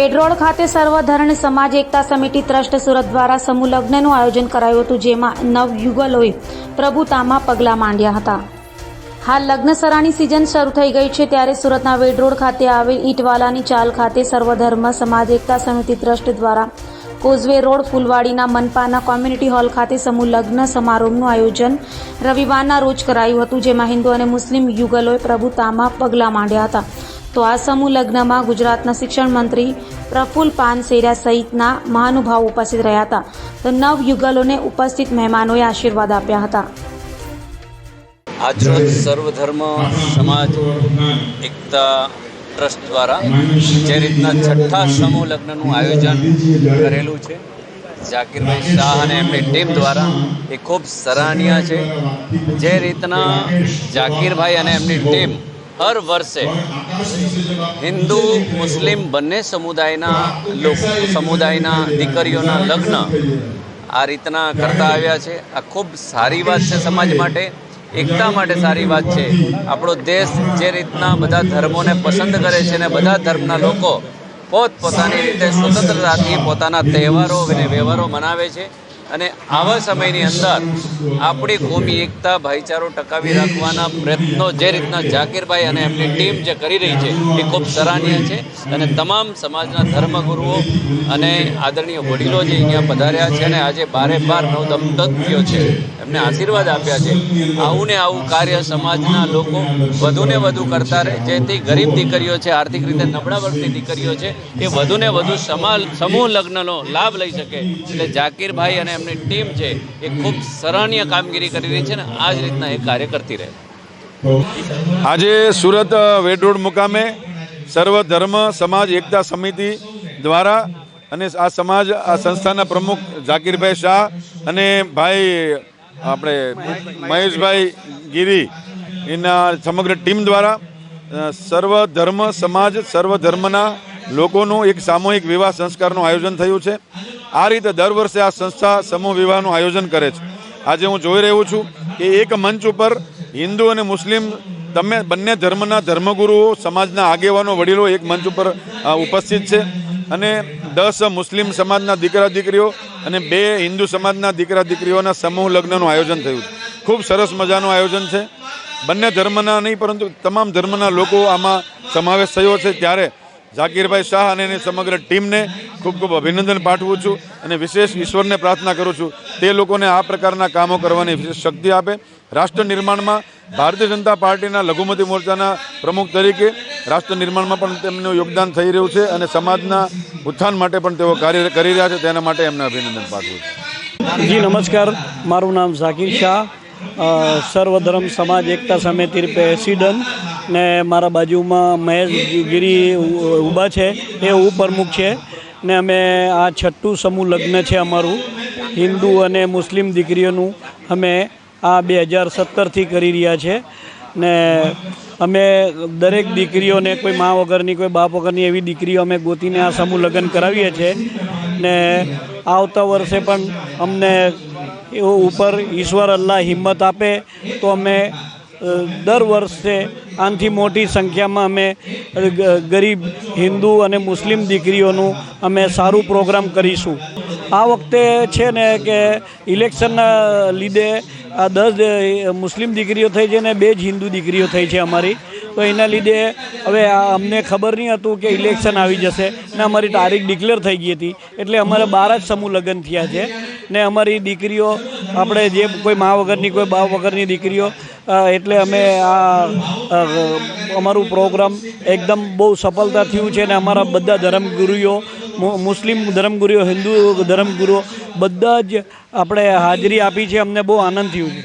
વેડરોડ ખાતે સર્વધર્મ સમાજ એકતા સમિતિ ટ્રસ્ટ સુરત દ્વારા સમૂહ લગ્નનું આયોજન કરાયું હતું, જેમાં નવયુગલોએ પ્રભુતામાં પગલાં માંડ્યા હતા। હાલ લગ્નસરાની સિઝન શરૂ થઈ ગઈ છે, ત્યારે સુરતના વેડરોડ ખાતે આવેલ ઈંટવાલાની ચાલ ખાતે સર્વધર્મ સમાજ એકતા સમિતિ ટ્રસ્ટ દ્વારા કોઝવે રોડ ફૂલવાડીના મનપાના કોમ્યુનિટી હોલ ખાતે સમૂહ લગ્ન સમારોહનું આયોજન રવિવારના રોજ કરાયું હતું, જેમાં હિન્દુ અને મુસ્લિમ યુગલોએ પ્રભુતામાં પગલાં માંડ્યા હતા। તો આ સમૂહ લગ્નમાં ગુજરાતના શિક્ષણ મંત્રી પ્રફુલ પાનસેરિયા સહિતના મહાનુભાવો ઉપસ્થિત રહ્યા હતા। તો નવ યુગલોને ઉપસ્થિત મહેમાનોએ આશીર્વાદ આપ્યા હતા। આજરોજ સર્વધર્મ સમાજ એકતા ટ્રસ્ટ દ્વારા જે રીતના છઠ્ઠા સમૂહ લગ્નનું આયોજન કરેલું છે, ઝાકીરભાઈ શાહ અને એમની ટીમ દ્વારા એ ખૂબ સરાહનીય છે। જે રીતના ઝાકીરભાઈ અને એમની ટીમ હર વર્ષે હિન્દુ મુસ્લિમ બંને સમુદાયના દીકરીઓના લગ્ન આ રીતના કરતા આવ્યા છે, આ ખૂબ સારી વાત છે। સમાજ માટે, એકતા માટે સારી વાત છે। આપણો દેશ જે રીતના બધા ધર્મોને પસંદ કરે છે અને બધા ધર્મના લોકો પોતપોતાની રીતે સ્વતંત્રતાથી પોતાના તહેવારો અને વ્યવહારો મનાવે છે, અને આવા સમયની અંદર આપણી કોમી એકતા ભાઈચારો ટકાવી રાખવાના પ્રયત્નો જે રીતના ઝાકીરભાઈ અને એમની ટીમ જે કરી રહી છે એ ખૂબ સરાહનીય છે। અને તમામ સમાજના ધર્મગુરુઓ અને આદરણીય વડીલો જે અહીંયા પધાર્યા છે અને આજે 12 નવદંપતીઓ છે એમને આશીર્વાદ આપ્યા છે, આવું ને આવું કાર્ય સમાજના લોકો વધુને વધુ કરતા રહે, જેથી ગરીબ દીકરીઓ છે, આર્થિક રીતે નબળા વર્ગની દીકરીઓ છે, એ વધુને વધુ સમૂહ લગ્નનો લાભ લઈ શકે। એટલે ઝાકીરભાઈ અને એમની ટીમ છે એ ખૂબ સરાહનીય કામગીરી કરી રહી છે, ને આ જ રીતના એ કાર્ય કરતી રહે। આજે સુરત વેડરોડ મુકામે સર્વધર્મ સમાજ એકતા સમિતિ દ્વારા અને આ સંસ્થાના પ્રમુખ ઝાકીરભાઈ શાહ અને ભાઈ આપણે મહેશભાઈ ગીરી એના સમગ્ર ટીમ દ્વારા સર્વધર્મ સમાજ સર્વધર્મના લોકોનું એક સામૂહિક વિવાહ સંસ્કારનું આયોજન થયું છે। આ રીતે દર વર્ષે આ સંસ્થા સમૂહ વિવાહનું આયોજન કરે છે। આજે હું જોઈ રહ્યો છું કે એક મંચ ઉપર હિન્દુ અને મુસ્લિમ બંને ધર્મના ધર્મગુરુઓ, સમાજના આગેવાનો, વડીલો એક મંચ ઉપર ઉપસ્થિત છે, અને 10 મુસ્લિમ સમાજના દીકરા દીકરીઓ અને 2 હિન્દુ સમાજના દીકરા દીકરીઓના સમૂહ લગ્નનું આયોજન થયું છે। ખૂબ સરસ મજાનું આયોજન છે। બંને ધર્મના નહીં પરંતુ તમામ ધર્મના લોકો આમાં સમાવેશ થયો છે, ત્યારે ઝાકીરભાઈ શાહ અને એની સમગ્ર ટીમને ખૂબ ખૂબ અભિનંદન પાઠવું છું, અને વિશેષ ઈશ્વરને પ્રાર્થના કરું છું તે લોકોને આ પ્રકારના કામો કરવાની વિશેષ શક્તિ આપે। રાષ્ટ્ર નિર્માણમાં ભારતીય જનતા પાર્ટીના લઘુમતી મોરચાના પ્રમુખ તરીકે રાષ્ટ્ર નિર્માણમાં પણ તેમનું યોગદાન થઈ રહ્યું છે, અને સમાજના ઉત્થાન માટે પણ તેઓ કાર્ય કરી રહ્યા છે, તેના માટે એમને અભિનંદન પાઠવું છું। જી નમસ્કાર, મારું નામ ઝાકીર શાહ, સર્વધર્મ સમાજ એકતા સમિતિ પ્રેસિડન્ટ, ને મારા બાજુમાં મહેશ ગીરી ઊભા છે, એ ઉપપ્રમુખ છે, ને અમે આ છઠ્ઠું સમૂહ લગ્ન છે અમારું હિન્દુ અને મુસ્લિમ દીકરીઓનું, અમે આ 2017થી કરી રહ્યા છે। ને અમે દરેક દીકરીઓને, કોઈ મા વગરની કોઈ બાપ વગરની એવી દીકરીઓ અમે ગોતીને આ સમૂહ લગ્ન કરાવીએ છીએ, ને આવતા વર્ષે પણ અમને ઉપર ઈશ્વર અલ્લાહ હિંમત આપે તો અમે દર વર્ષે આનાથી મોટી સંખ્યામાં અમે ગરીબ હિન્દુ અને મુસ્લિમ દીકરીઓનું અમે સારું પ્રોગ્રામ કરીશું। આ વખતે છે ને કે ઇલેક્શનના લીધે આ 10 મુસ્લિમ દીકરીઓ થઈ છે ને 2 જ હિન્દુ દીકરીઓ થઈ છે અમારી, તો એના લીધે હવે અમને ખબર નહીં હતું કે ઇલેક્શન આવી જશે, ને અમારી તારીખ ડિક્લેર થઈ ગઈ હતી, એટલે અમારે 12 જ સમૂહ લગ્ન થયા છે। ને અમારી દીકરીઓ, આપણે જે કોઈ મા વગરની કોઈ બાપ વગરની દીકરીઓ, એટલે અમે અમારું પ્રોગ્રામ એકદમ બહુ સફળતા થયું છે, ને અમારા બધા ધર્મગુરુઓ, મુસ્લિમ ધર્મગુરુઓ, હિન્દુ ધર્મગુરુઓ બધા જ આપણે હાજરી આપી છે, અમને બહુ આનંદ થયું છે।